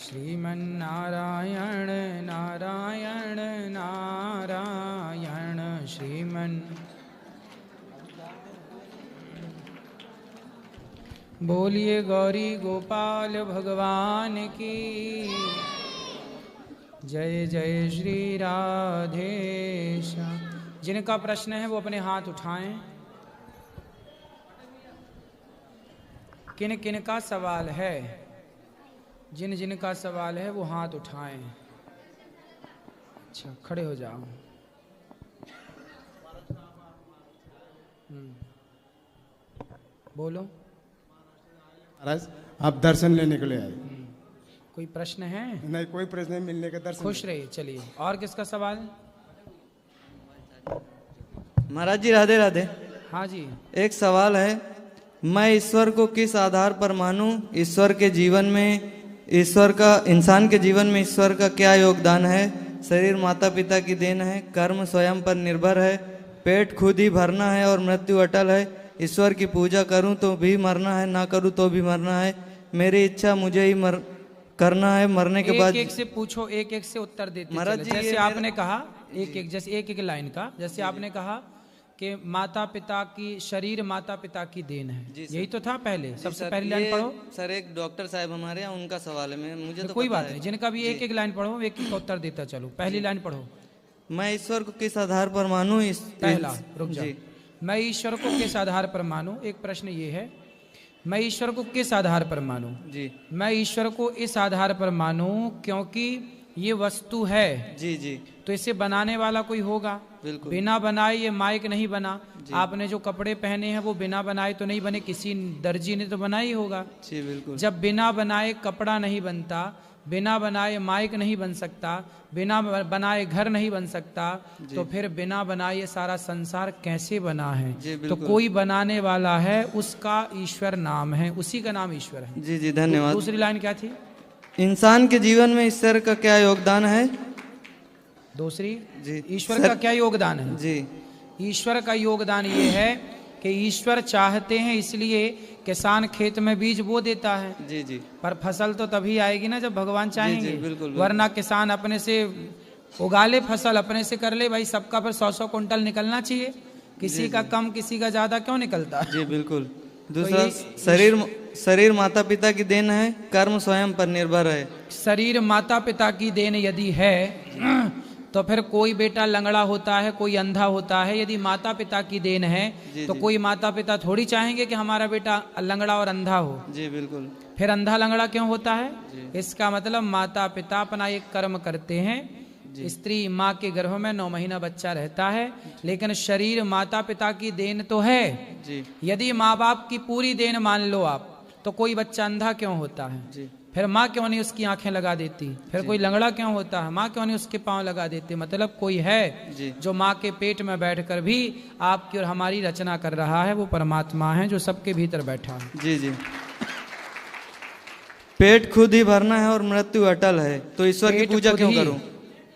श्रीमन्नारायण नारायण नारायण श्रीमन्। बोलिए गौरी गोपाल भगवान की जय। जय श्री राधेश। जिनका प्रश्न है वो अपने हाथ उठाएं। किन किन का सवाल है? जिन जिन का सवाल है वो हाथ उठाएं। अच्छा, खड़े हो जाओ। बोलो। महाराज आप दर्शन लेने के लिए आए? कोई प्रश्न है? नहीं, कोई प्रश्न नहीं, मिलने का दर्शन। खुश रहिए। चलिए, और किसका सवाल? महाराज जी राधे राधे। हाँ जी। एक सवाल है, मैं ईश्वर को किस आधार पर मानूं? ईश्वर के जीवन में, ईश्वर का इंसान के जीवन में ईश्वर का क्या योगदान है? शरीर माता पिता की देन है, कर्म स्वयं पर निर्भर है, पेट खुद ही भरना है और मृत्यु अटल है। ईश्वर की पूजा करूं तो भी मरना है, ना करूं तो भी मरना है। मेरी इच्छा मुझे ही करना है, मरने के बाद। एक से पूछो, एक एक से उत्तर देते महाराज चले। जी, जैसे आपने कहा एक एक, जैसे एक एक लाइन का, जैसे आपने कहा कि माता पिता की, शरीर माता पिता की देन है, यही तो था पहले। सबसे पहली लाइन पढ़ो। सर एक डॉक्टर साहब हमारे यहाँ, उनका सवाल है, मुझे तो कोई बात नहीं, जिनका भी एक एक लाइन पढ़ो, एक एक उत्तर देता चलो। पहली लाइन पढ़ो। मैं ईश्वर को किस आधार पर मानूं? पहला, रुक जाओ। मैं ईश्वर को किस आधार पर मानूं? एक प्रश्न ये है, मैं ईश्वर को किस आधार पर मानूं? जी, मैं ईश्वर को इस आधार पर मानूं क्योंकि ये वस्तु है। जी जी। तो इसे बनाने वाला कोई होगा। बिल्कुल। बिना बनाए ये माइक नहीं बना। आपने जो कपड़े पहने हैं वो बिना बनाए तो नहीं बने, किसी दर्जी ने तो बना ही होगा। जी बिल्कुल। जब बिना बनाए कपड़ा नहीं बनता, बिना बनाए माइक नहीं बन सकता, बिना बनाए घर नहीं बन सकता, तो फिर बिना बनाए ये सारा संसार कैसे बना है? तो कोई बनाने वाला है, उसका ईश्वर नाम है, उसी का नाम ईश्वर है। जी जी, धन्यवाद। दूसरी लाइन क्या थी? इंसान के जीवन में ईश्वर का क्या योगदान है? दूसरी जी, ईश्वर का क्या योगदान है? जी, ईश्वर का योगदान ये है कि ईश्वर चाहते हैं इसलिए किसान खेत में बीज बो देता है। जी जी। पर फसल तो तभी आएगी ना जब भगवान चाहेंगे। जी, बिल्कुल, बिल्कुल। वरना किसान अपने से उगा ले, फसल अपने से कर ले, भाई सबका फिर 100-100 कुंटल निकलना चाहिए। किसी का कम, किसी का ज्यादा क्यों निकलता? जी बिल्कुल। दूसरा, शरीर माता पिता की देन है, कर्म स्वयं पर निर्भर है। शरीर माता पिता की देन यदि है तो फिर कोई बेटा लंगड़ा होता है, कोई अंधा होता है। यदि माता पिता की देन है तो कोई माता पिता थोड़ी चाहेंगे कि हमारा बेटा लंगड़ा और अंधा हो। जी बिल्कुल। फिर अंधा लंगड़ा क्यों होता है? इसका मतलब माता पिता अपना एक कर्म करते हैं। स्त्री माँ के गर्भ में 9 महीना बच्चा रहता है, लेकिन शरीर माता पिता की देन तो है। यदि माँ बाप की पूरी देन मान लो आप, तो कोई बच्चा अंधा क्यों होता है? फिर माँ क्यों नहीं उसकी आंखें लगा देती? फिर कोई लंगड़ा क्यों होता है? माँ क्यों नहीं उसके पांव लगा देती? मतलब कोई है जो माँ के पेट में बैठकर भी आपकी और हमारी रचना कर रहा है। वो परमात्मा है जो सबके भीतर बैठा है। जी जी। पेट खुद ही भरना है और मृत्यु अटल है, तो ईश्वर की पूजा क्यों करूं?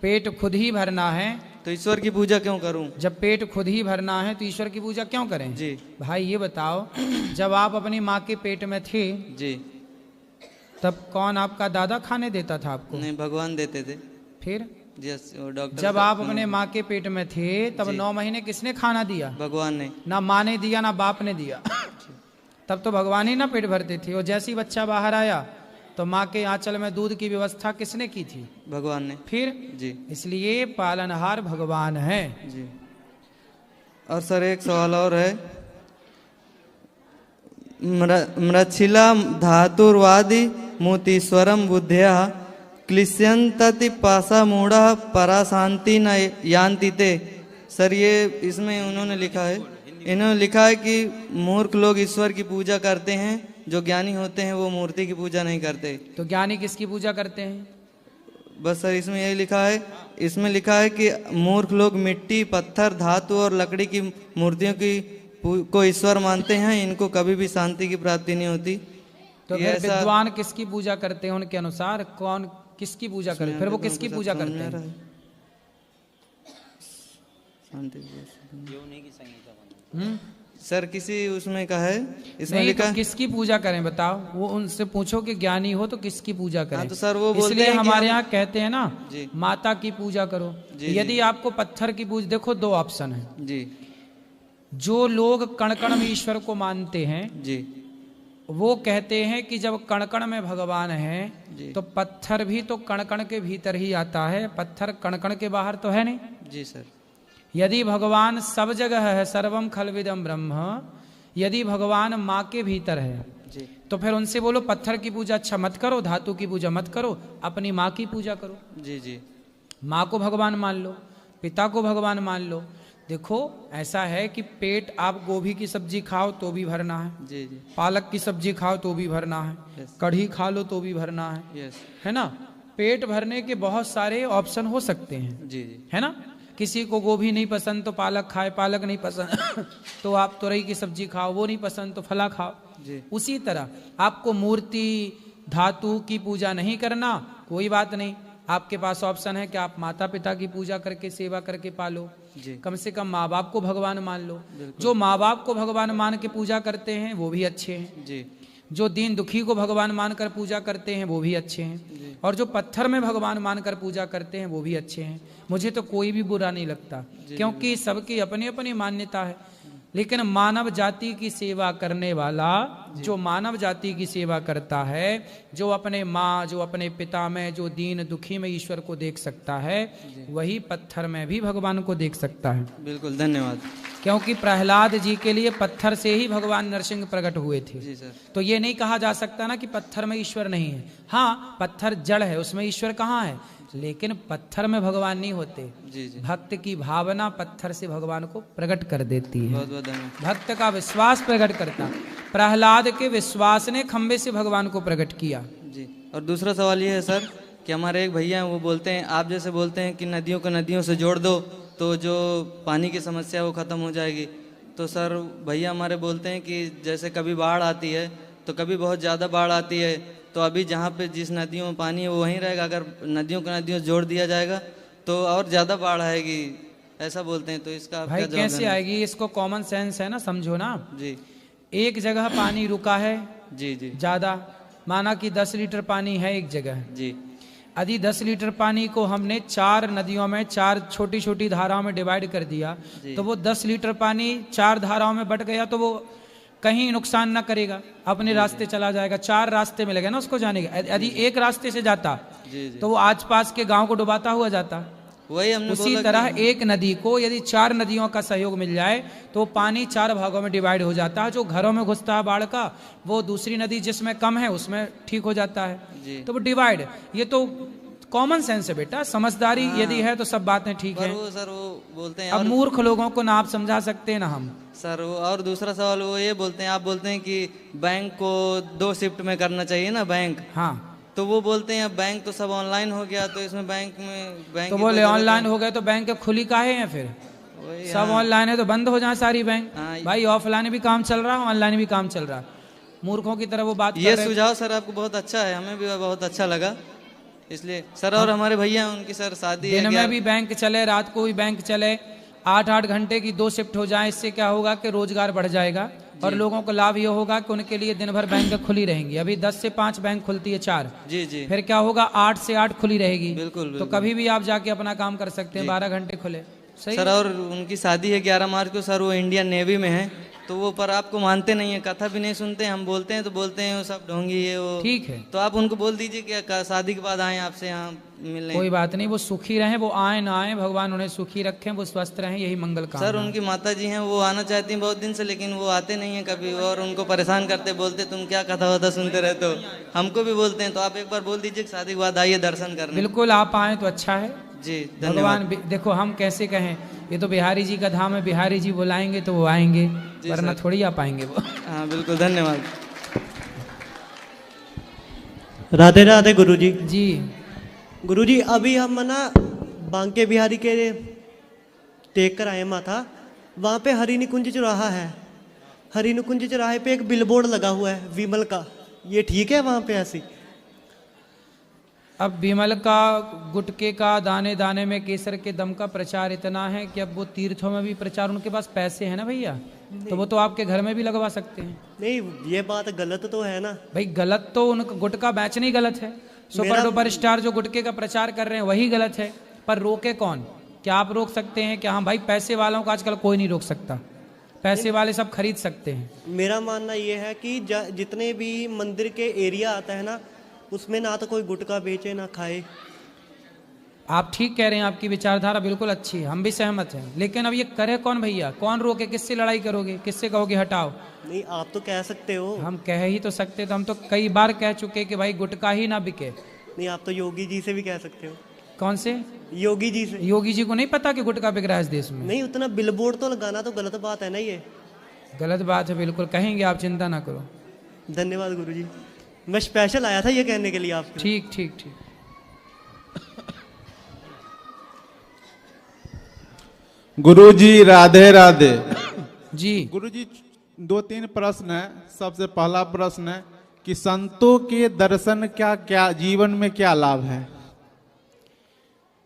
पेट खुद ही भरना है तो ईश्वर की पूजा क्यों करूं? जब पेट खुद ही भरना है तो ईश्वर की पूजा क्यों करें? जी भाई ये बताओ, जब आप अपनी माँ के पेट में थे जी, तब कौन आपका दादा खाने देता था आपको? नहीं, भगवान देते थे। फिर डॉक्टर जब आप अपने माँ के पेट में थे तब 9 महीने किसने खाना दिया? भगवान ने। ना माँ ने दिया ना बाप ने दिया। तब तो भगवान ही ना पेट भरते थे। और जैसे ही बच्चा बाहर आया तो माँ के आंचल में दूध की व्यवस्था किसने की थी? भगवान ने। फिर जी, इसलिए पालनहार भगवान है। जी। और सर एक सवाल और है, मृच्छिला धातुर्वादी मोतीश्वरम बुद्ध्या क्लिश्यंतति पासा मूढ़ा पराशांति न यान्ति ते। सर ये इसमें उन्होंने लिखा है, इन्होंने लिखा है कि मूर्ख लोग ईश्वर की पूजा करते हैं, जो ज्ञानी होते हैं वो मूर्ति की पूजा नहीं करते। तो ज्ञानी किसकी पूजा करते हैं? बस सर इसमें यही लिखा है, इसमें लिखा है कि मूर्ख लोग मिट्टी, पत्थर, धातु और लकड़ी की मूर्तियों की को ईश्वर मानते हैं, इनको कभी भी शांति की प्राप्ति नहीं होती। तो फिर विद्वान किसकी पूजा करते हैं? उनके अनुसार कौन किसकी पूजा करते हैं? फिर वो किसकी पूजा करते हैं? सर किसी उसमें का है, इसमें नहीं लिखा तो किसकी पूजा करें बताओ, वो उनसे पूछो कि ज्ञानी हो तो किसकी पूजा करें। तो सर वो बोलते इसलिए हैं कि हमारे हम- यहाँ कहते हैं ना जी। माता की पूजा करो। जी, यदि आपको पत्थर की पूजा, देखो दो ऑप्शन है। जी जो लोग कण कण में ईश्वर को मानते हैं जी वो कहते हैं कि जब कण कण में भगवान है जी। तो पत्थर भी तो कण कण के भीतर ही आता है, पत्थर कण कण के बाहर तो है नहीं। जी सर। यदि भगवान सब जगह है, सर्वम खलविदम ब्रह्म, यदि भगवान माँ के भीतर है जी तो फिर उनसे बोलो पत्थर की पूजा अच्छा मत करो, धातु की पूजा मत करो, अपनी माँ की पूजा करो। जी जी माँ को भगवान मान लो, पिता को भगवान मान लो। देखो ऐसा है कि पेट आप गोभी की सब्जी खाओ तो भी भरना है, जी जी पालक की सब्जी खाओ तो भी भरना है, Yes. कढ़ी खा लो तो भी भरना है, यस है ना। पेट भरने के बहुत सारे ऑप्शन हो सकते हैं, जी जी है ना। किसी को गोभी नहीं पसंद तो पालक खाए, पालक नहीं पसंद तो आप तुरई की सब्जी खाओ, वो नहीं पसंद तो फला खाओ। जी उसी तरह आपको मूर्ति धातु की पूजा नहीं करना, कोई बात नहीं, आपके पास ऑप्शन है कि आप माता पिता की पूजा करके सेवा करके पालो। जी कम से कम माँ बाप को भगवान मान लो। जो माँ बाप को भगवान मान के पूजा करते हैं वो भी अच्छे हैं, जी जो दीन दुखी को भगवान मानकर पूजा करते हैं वो भी अच्छे हैं, और जो पत्थर में भगवान मानकर पूजा करते हैं वो भी अच्छे हैं। मुझे तो कोई भी बुरा नहीं लगता, क्योंकि सबकी अपनी अपनी मान्यता है। लेकिन मानव जाति की सेवा करने वाला, जो मानव जाति की सेवा करता है, जो अपने माँ, जो अपने पिता में, जो दीन दुखी में ईश्वर को देख सकता है, वही पत्थर में भी भगवान को देख सकता है। बिल्कुल धन्यवाद। क्योंकि प्रहलाद जी के लिए पत्थर से ही भगवान नरसिंह प्रकट हुए थे। जी सर। तो ये नहीं कहा जा सकता ना कि पत्थर में ईश्वर नहीं है। हाँ, पत्थर जड़ है, उसमें ईश्वर कहाँ है, लेकिन पत्थर में भगवान नहीं होते। जी जी भक्त की भावना पत्थर से भगवान को प्रकट कर देती है, बहुत बहुत धन्यवाद। भक्त का विश्वास प्रकट करता। प्रहलाद के विश्वास ने खंबे से भगवान को प्रकट किया। जी और दूसरा सवाल ये है सर कि हमारे एक भैया हैं, वो बोलते हैं, आप जैसे बोलते हैं कि नदियों को नदियों से जोड़ दो तो जो पानी की समस्या वो ख़त्म हो जाएगी। तो सर भैया हमारे बोलते हैं कि जैसे कभी बाढ़ आती है तो कभी बहुत ज़्यादा बाढ़ आती है, तो अभी जहाँ पे जिस नदियों में पानी है वो वहीं रहेगा, अगर नदियों को नदियों से जोड़ दिया जाएगा तो और ज़्यादा बाढ़ आएगी, ऐसा बोलते हैं। तो इसका आप भाई क्या जवाब कैसे देंगे? आएगी, इसको कॉमन सेंस है ना, समझो ना। जी एक जगह पानी रुका है जी जी ज्यादा, माना कि 10 लीटर पानी है एक जगह, जी यदि 10 लीटर पानी को हमने 4 नदियों में, 4 छोटी छोटी धाराओं में डिवाइड कर दिया, जी। तो वो 10 लीटर पानी 4 धाराओं में बट गया तो वो कहीं नुकसान ना करेगा, अपने रास्ते चला जाएगा। 4 रास्ते मिलेगा ना उसको जाने का। यदि एक रास्ते से जाता जी जी तो वो आसपास के गांव को डुबाता हुआ जाता। वही हमने उसी बोला तरह कि- एक नदी को यदि 4 नदियों का सहयोग मिल जाए तो पानी 4 भागों में डिवाइड हो जाता है। जो घरों में घुसता है बाढ़ का, वो दूसरी नदी जिसमें कम है उसमें ठीक हो जाता है। जी। तो वो डिवाइड, ये तो कॉमन सेंस है बेटा, समझदारी यदि है तो सब बातें ठीक पर है। वो सर वो बोलते हैं अब और मूर्ख लोगों को ना आप समझा सकते हैं ना हम। सर वो और दूसरा सवाल वो ये बोलते हैं, आप बोलते हैं कि बैंक को 2 शिफ्ट में करना चाहिए ना बैंक, हाँ, तो वो बोलते हैं अब बैंक तो सब ऑनलाइन हो गया, तो इसमें बैंक में बैंक तो की बोले कोई जरूरत ऑनलाइन हो गए तो बैंक खुली काहे हैं फिर? नहीं। वही सब हाँ, ऑनलाइन है तो बंद हो जाए सारी बैंक। हाँ, भाई ऑफलाइन भी काम चल रहा है, ऑनलाइन भी काम चल रहा है। मूर्खों की तरह वो बात ये कर रहे हैं। सुझाव सर आपको बहुत अच्छा है, हमें भी बहुत अच्छा लगा। इसलिए सर और हमारे भैया हैं, उनकी सर शादी है दिन में भी बैंक चले, रात को भी बैंक चले, 8-8 घंटे की 2 शिफ्ट हो जाए। इससे क्या होगा कि रोजगार बढ़ जाएगा और लोगों को लाभ ये होगा कि उनके लिए दिन भर बैंक खुली रहेंगी। अभी 10 से 5 बैंक खुलती है, 4, जी जी फिर क्या होगा 8 से 8 खुली रहेगी। बिल्कुल तो बिल्कुल कभी भी आप जाके अपना काम कर सकते हैं, 12 घंटे खुले। सही सर। और उनकी शादी है 11 मार्च को सर, वो इंडियन नेवी में है, तो वो पर आपको मानते नहीं है, कथा भी नहीं सुनते हैं, हम बोलते हैं तो बोलते हैं वो सब ढोंगी ये वो। ठीक है, तो आप उनको बोल दीजिए कि शादी के बाद आए आपसे यहाँ मिलने। कोई बात नहीं, वो सुखी रहें, वो आए ना आए, भगवान उन्हें सुखी रखें, वो स्वस्थ रहें, यही मंगल सर कामना। उनकी माता जी हैं, वो आना चाहती हैं बहुत दिन से, लेकिन वो आते नहीं हैं कभी, और उनको परेशान करते, बोलते तुम क्या कथा वथा सुनते रहते हो, हमको भी बोलते हैं। तो आप एक बार बोल दीजिए कि शादी के बाद आइए दर्शन करने। बिल्कुल आप आए तो अच्छा है। जी धन्यवाद। भगवान देखो हम कैसे कहें, ये तो बिहारी जी का धाम है, बिहारी जी बुलाएंगे तो वो आएंगे, वरना सर। थोड़ी आ पाएंगे वो। हाँ बिल्कुल धन्यवाद। राधे राधे गुरुजी। जी गुरुजी अभी हम ना बांके बिहारी के टेक कर आए माथा, वहाँ पे हरि निकुंज चौराहा है, हरि निकुंज चौराहे पे एक बिलबोर्ड लगा हुआ है विमल का, ये ठीक है वहाँ पे ऐसी? अब विमल का, गुटके का, दाने दाने में केसर के दम का प्रचार इतना है कि अब वो तीर्थों में भी प्रचार, उनके पास पैसे हैं ना भैया, तो वो तो आपके घर में भी लगवा सकते हैं। नहीं, ये बात गलत तो है ना भाई गलत तो उनका गुटखा बेचना ही गलत है। सुपर डुपर स्टार जो गुटखे का प्रचार कर रहे हैं वही गलत है, पर रोके कौन? क्या आप रोक सकते हैं? क्या? हाँ भाई, पैसे वालों को आजकल कोई नहीं रोक सकता, पैसे वाले सब खरीद सकते हैं। मेरा मानना ये है कि जितने भी मंदिर के एरिया आता है ना, उसमें ना तो कोई गुटखा बेचे ना खाए। आप ठीक कह रहे हैं, आपकी विचारधारा बिल्कुल अच्छी है, हम भी सहमत हैं, लेकिन अब ये करे कौन भैया? कौन रोके? किससे लड़ाई करोगे? किससे कहोगे हटाओ? नहीं, आप तो कह सकते हो। हम कह ही तो सकते, तो हम तो कई बार कह चुके कि भाई गुटखा ही ना बिके। नहीं, आप तो योगी जी से भी कह सकते हो। कौन से योगी जी से? योगी जी को नहीं पता कि गुटखा बिक रहा है इस देश में? नहीं, उतना बिलबोर्ड तो लगाना तो गलत बात है ना, ये गलत बात है, बिल्कुल कहेंगे, आप चिंता ना करो। धन्यवाद गुरुजी, मैं स्पेशल आया था ये कहने के लिए आपसे। ठीक ठीक ठीक। गुरुजी राधे राधे। जी गुरुजी 2-3 प्रश्न है। सबसे पहला प्रश्न है कि संतों के दर्शन क्या क्या जीवन में क्या लाभ है?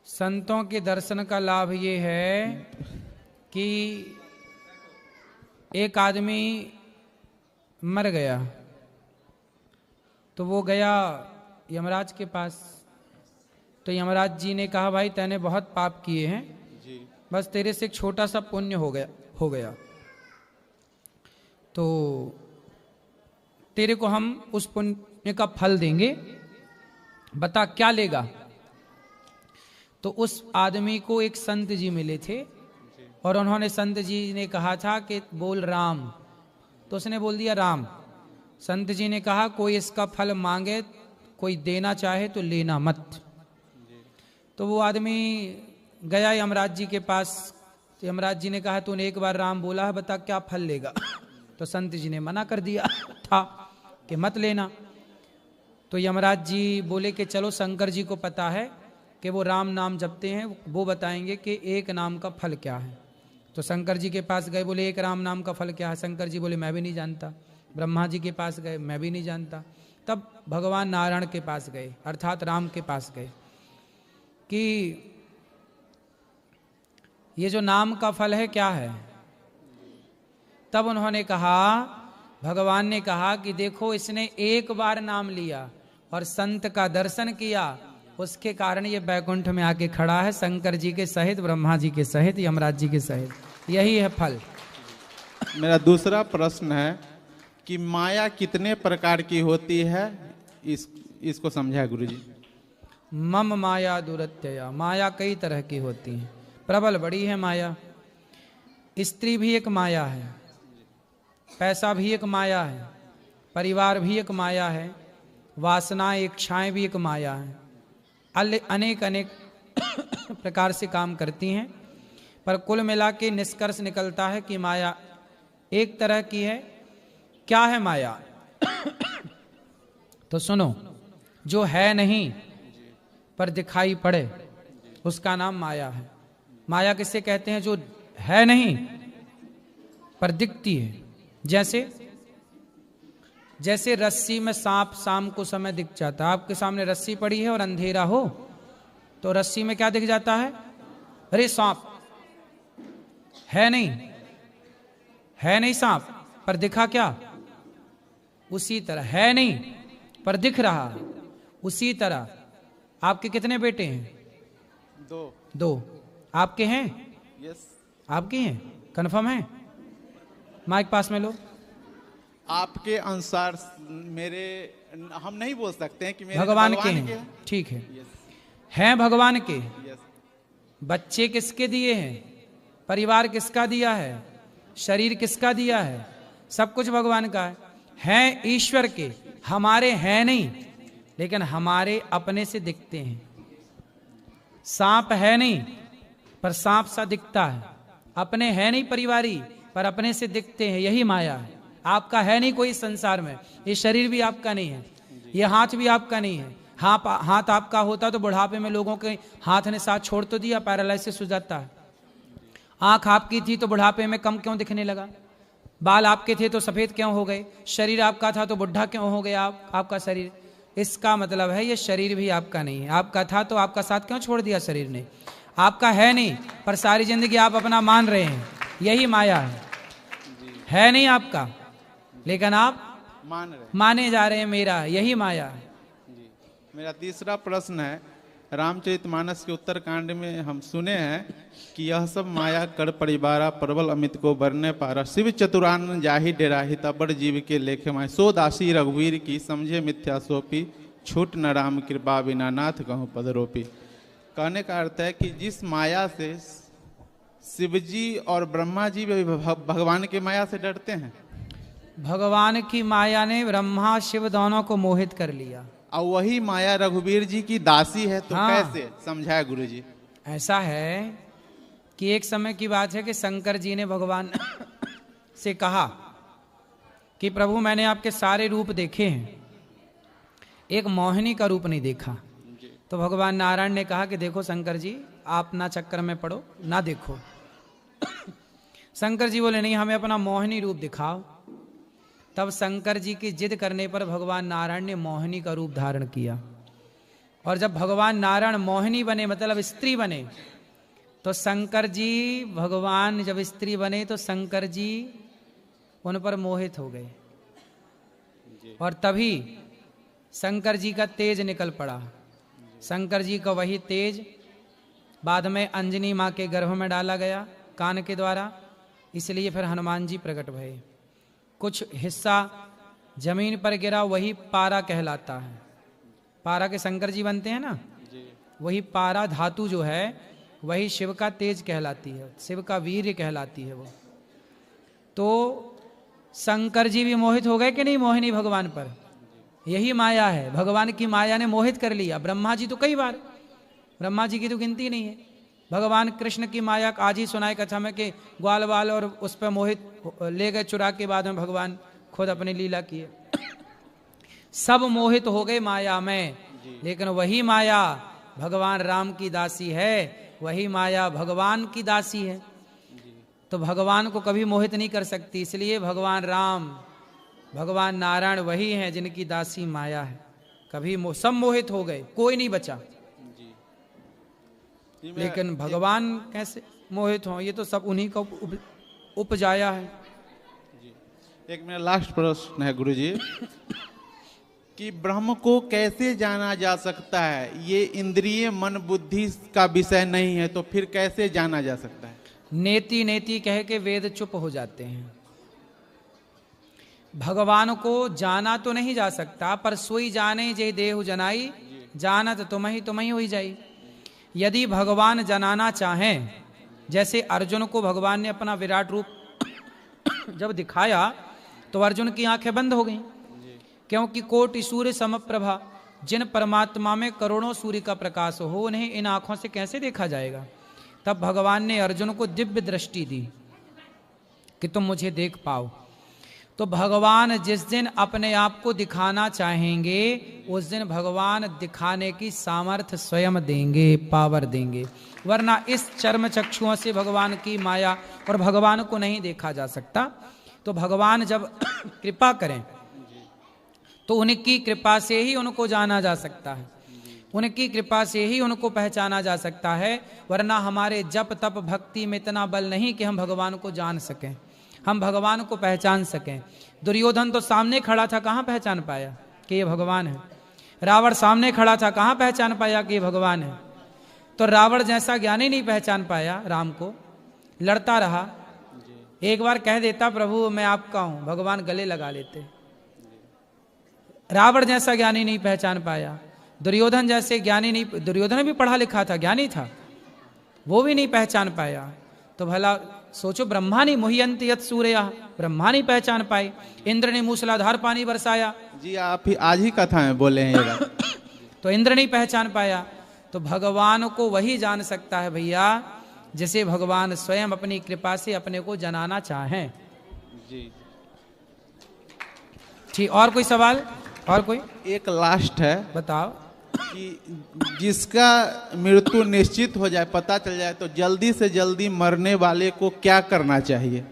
संतों के दर्शन का लाभ ये है कि एक आदमी मर गया तो वो गया यमराज के पास, तो यमराज जी ने कहा भाई तैने बहुत पाप किए हैं, बस तेरे से एक छोटा सा पुण्य हो गया तो तेरे को हम उस पुण्य का फल देंगे, बता क्या लेगा? तो उस आदमी को एक संत जी मिले थे और उन्होंने, संत जी ने कहा था कि बोल राम, तो उसने बोल दिया राम। संत जी ने कहा कोई इसका फल मांगे, कोई देना चाहे तो लेना मत। तो वो आदमी गया यमराज जी के पास, तो यमराज जी ने कहा तूने एक बार राम बोला है, बता क्या फल लेगा? तो संत जी ने मना कर दिया था कि मत लेना। तो यमराज जी बोले कि चलो शंकर जी को पता है कि वो राम नाम जपते हैं, वो बताएंगे कि एक नाम का फल क्या है। तो शंकर जी के पास गए, बोले एक राम नाम का फल क्या है? शंकर जी बोले मैं भी नहीं जानता। ब्रह्मा जी के पास गए, मैं भी नहीं जानता। तब भगवान नारायण के पास गए, अर्थात राम के पास गए कि ये जो नाम का फल है क्या है? तब उन्होंने कहा, भगवान ने कहा कि देखो इसने एक बार नाम लिया और संत का दर्शन किया, उसके कारण ये बैकुंठ में आके खड़ा है, शंकर जी के सहित, ब्रह्मा जी के सहित, यमराज जी के सहित। यही है फल। मेरा दूसरा प्रश्न है कि माया कितने प्रकार की होती है? इसको समझाए गुरुजी। मम माया दुरत्यया, माया कई तरह की होती है, प्रबल बड़ी है माया। स्त्री भी एक माया है, पैसा भी एक माया है, परिवार भी एक माया है, वासनाएं इच्छाएं भी एक माया है, अनेक अनेक प्रकार से काम करती हैं, पर कुल मिला के निष्कर्ष निकलता है कि माया एक तरह की है। क्या है माया? तो सुनो, जो है नहीं पर दिखाई पड़े उसका नाम माया है। माया किसे कहते हैं? जो है नहीं पर दिखती है। जैसे रस्सी में सांप शाम को समय दिख जाता है। आपके सामने रस्सी पड़ी है और अंधेरा हो तो रस्सी में क्या दिख जाता है? अरे सांप है नहीं सांप, पर दिखा क्या? उसी तरह है नहीं पर दिख रहा है। उसी तरह आपके कितने बेटे हैं? 2। आपके हैं? यस। आपके हैं? कंफर्म है? माइक पास में लो। आपके अनुसार मेरे, हम नहीं बोल सकते हैं कि मेरे भगवान के हैं। ठीक है, हैं भगवान के। बच्चे किसके दिए हैं? परिवार किसका दिया है? शरीर किसका दिया है? सब कुछ भगवान का है। हैं ईश्वर के, हमारे हैं नहीं, लेकिन हमारे अपने से दिखते हैं। सांप है नहीं पर सांप सा दिखता है, अपने है नहीं परिवारी पर अपने से दिखते हैं। यही माया है। आपका है नहीं कोई संसार में, ये शरीर भी आपका नहीं है, ये हाथ भी आपका नहीं है। हाथ आपका होता तो बुढ़ापे में लोगों के हाथ ने साथ छोड़ तो दिया, पैरालिसिस हो जाता है। आंख आपकी थी तो बुढ़ापे में कम क्यों दिखने लगा? बाल आपके थे तो सफेद क्यों हो गए? शरीर आपका था तो बुढ़ा क्यों हो गया आपका शरीर? इसका मतलब है ये शरीर भी आपका नहीं है। आपका था तो आपका साथ क्यों छोड़ दिया शरीर ने? आपका है नहीं पर सारी जिंदगी आप अपना मान रहे हैं। यही माया है। है नहीं आपका, लेकिन आप मान रहे हैं। माने जा रहे हैं मेरा, यही माया है। जी। मेरा तीसरा प्रश्न है, रामचरितमानस के उत्तरकांड में हम सुने हैं कि यह सब माया कर परिवारा प्रबल अमित को बरने पारा, शिव चतुरानन जाहि डेराहि तबड़ जीव के लेखे माय, सो दासी रघुवीर की समझे मिथ्या सोपी, छूट न राम कृपा बिना नाथ कहूँ पदरोपी। कहने का अर्थ है कि जिस माया से शिवजी और ब्रह्मा जी भी भगवान की माया से डरते हैं, भगवान की माया ने ब्रह्मा शिव दोनों को मोहित कर लिया, और वही माया रघुवीर जी की दासी है, तो हाँ। कैसे समझाए गुरु जी? ऐसा है कि एक समय की बात है कि शंकर जी ने भगवान से कहा कि प्रभु मैंने आपके सारे रूप देखे हैं, एक मोहिनी का रूप नहीं देखा। तो भगवान नारायण ने कहा कि देखो शंकर जी, आप ना चक्कर में पड़ो, ना देखो। शंकर जी बोले नहीं, हमें अपना मोहिनी रूप दिखाओ। तब शंकर जी की जिद करने पर भगवान नारायण ने मोहिनी का रूप धारण किया। और जब भगवान नारायण मोहिनी बने, मतलब स्त्री बने, तो शंकर जी, भगवान जब स्त्री बने तो शंकर जी उन पर मोहित हो गए, और तभी शंकर जी का तेज निकल पड़ा। शंकर जी का वही तेज बाद में अंजनी माँ के गर्भ में डाला गया कान के द्वारा, इसलिए फिर हनुमान जी प्रकट भये। कुछ हिस्सा जमीन पर गिरा, वही पारा कहलाता है। पारा के शंकर जी बनते हैं ना, वही पारा धातु जो है वही शिव का तेज कहलाती है, शिव का वीर्य कहलाती है वो। तो शंकर जी भी मोहित हो गए कि नहीं मोहिनी भगवान पर? यही माया है, भगवान की माया ने मोहित कर लिया। ब्रह्मा जी तो कई बार, ब्रह्मा जी की तो गिनती नहीं है। भगवान कृष्ण की माया आज ही सुनाए कथा में कि ग्वाल वाल और उस पर मोहित ले गए चुरा के, बाद में भगवान खुद अपनी लीला किए। सब मोहित हो गए माया में, लेकिन वही माया भगवान राम की दासी है, वही माया भगवान की दासी है। तो भगवान को कभी मोहित नहीं कर सकती, इसलिए भगवान राम, भगवान नारायण वही हैं जिनकी दासी माया है। कभी सब मोहित हो गए, कोई नहीं बचा। लेकिन भगवान कैसे मोहित हो, ये तो सब उन्हीं का उपजाया है। एक मेरा लास्ट प्रश्न है गुरुजी कि ब्रह्म को कैसे जाना जा सकता है? ये इंद्रिय मन बुद्धि का विषय नहीं है, तो फिर कैसे जाना जा सकता है? नेति नेति कह के वेद चुप हो जाते हैं। भगवान को जाना तो नहीं जा सकता, पर सोई जाने जे देहु जनाई, जानत तुम ही हुई जाई। यदि भगवान जनाना चाहें, जैसे अर्जुन को भगवान ने अपना विराट रूप जब दिखाया तो अर्जुन की आंखें बंद हो गईं, क्योंकि कोटि सूर्य समप्रभा, जिन परमात्मा में करोड़ों सूर्य का प्रकाश हो, उन्हें इन आंखों से कैसे देखा जाएगा। तब भगवान ने अर्जुन को दिव्य दृष्टि दी कि तुम मुझे देख पाओ। तो भगवान जिस दिन अपने आप को दिखाना चाहेंगे, उस दिन भगवान दिखाने की सामर्थ्य स्वयं देंगे, पावर देंगे। वरना इस चर्म चक्षुओं से भगवान की माया और भगवान को नहीं देखा जा सकता। तो भगवान जब कृपा करें तो उनकी कृपा से ही उनको जाना जा सकता है, उनकी कृपा से ही उनको पहचाना जा सकता है। वरना हमारे जप तप भक्ति में इतना बल नहीं कि हम भगवान को जान सकें, हम भगवान को पहचान सकें। दुर्योधन तो सामने खड़ा था, कहाँ पहचान पाया कि ये भगवान है। रावण सामने खड़ा था, कहाँ पहचान पाया कि ये भगवान है। तो रावण जैसा ज्ञानी नहीं पहचान पाया राम को, लड़ता रहा। एक बार कह देता प्रभु मैं आपका हूं, भगवान गले लगा लेते। रावण जैसा ज्ञानी नहीं पहचान पाया, दुर्योधन जैसे ज्ञानी नहीं, दुर्योधन भी पढ़ा लिखा था, ज्ञानी था, वो भी नहीं पहचान पाया। तो भला सोचो, ब्रह्मा नहीं मुह्यंति यत् सूर्यः, ब्रह्मा नहीं पहचान पाए। इंद्र ने मूसलाधार पानी बरसाया, जी आप ही आज ही कथा में बोले हैं ये बात। तो इंद्र नहीं पहचान पाया। तो भगवान को वही जान सकता है भैया जिसे भगवान स्वयं अपनी कृपा से अपने को जनाना चाहें। जी ठीक, और कोई सवाल? और कोई? एक लास्ट है, बताओ। कि जिसका मृत्यु निश्चित हो जाए, पता चल जाए, तो जल्दी से जल्दी मरने वाले को क्या करना चाहिए?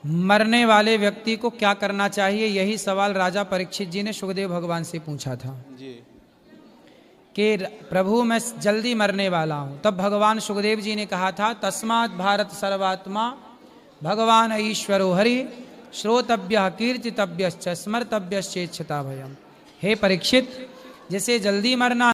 मरने वाले व्यक्ति को क्या करना चाहिए, यही सवाल राजा परीक्षित जी ने सुखदेव भगवान से पूछा था। जी। कि प्रभु मैं जल्दी मरने वाला हूँ। तब भगवान सुखदेव जी ने कहा था, तस्मात् भारत सर्वात्मा भगवान ईश्वरो हरि श्रोतव्य कीर्तितव्यश्च स्मर्तव्यश्चेच्छता भयम। हे परीक्षित, जैसे जल्दी मरना